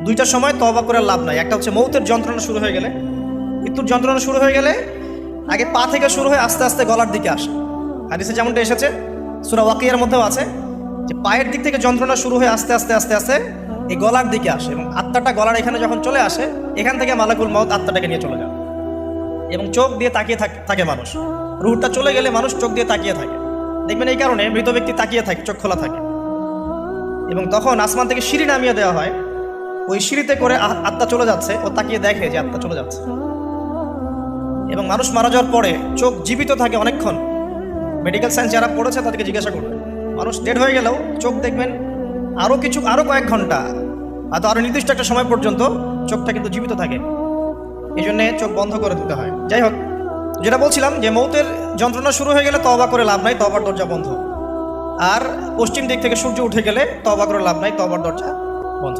দুইটা সময় তওবা করে লাভ নাই। একটা হচ্ছে মৌতের যন্ত্রণা শুরু হয়ে গেলে, মৃত্যুর যন্ত্রণা শুরু হয়ে গেলে আগে পা থেকে শুরু হয়ে আস্তে আস্তে গলার দিকে আসে। হাদিসে যেমনটা এসেছে, সূরা ওয়াকিয়ার মধ্যেও আছে যে পায়ের দিক থেকে যন্ত্রণা শুরু হয়ে আস্তে আস্তে আস্তে আস্তে এই গলার দিকে আসে, এবং আত্মাটা গলার এখানে যখন চলে আসে, এখান থেকে মালাকুল মউত আত্মাটাকে নিয়ে চলে যায় এবং চোখ দিয়ে তাকিয়ে থাকে মানুষ। রুহটা চলে গেলে মানুষ চোখ দিয়ে তাকিয়ে থাকে, দেখবেন এই কারণে মৃত ব্যক্তি তাকিয়ে থাকে, চোখ খোলা থাকে। এবং তখন আসমান থেকে সিঁড়ি নামিয়ে দেওয়া হয়, ওই সিঁড়িতে করে আত্মা চলে যাচ্ছে, ও তাকিয়ে দেখে যে আত্মা চলে যাচ্ছে। এবং মানুষ মারা যাওয়ার পরে চোখ জীবিত থাকে অনেকক্ষণ। মেডিকেল সায়েন্স যারা পড়েছে তাদেরকে জিজ্ঞাসা করবে, মানুষ ডেড হয়ে গেলেও চোখ দেখবেন আরও কয়েক ঘন্টা, হয়তো আরও নির্দিষ্ট একটা সময় পর্যন্ত চোখটা কিন্তু জীবিত থাকে। এই জন্যে চোখ বন্ধ করে দিতে হয়। যাই হোক, যেটা বলছিলাম যে মৌতের যন্ত্রণা শুরু হয়ে গেলে তওবা করে লাভ নাই, তওবার দরজা বন্ধ। আর পশ্চিম দিক থেকে সূর্য উঠে গেলে তওবা করে লাভ নাই, তওবার দরজা বন্ধ।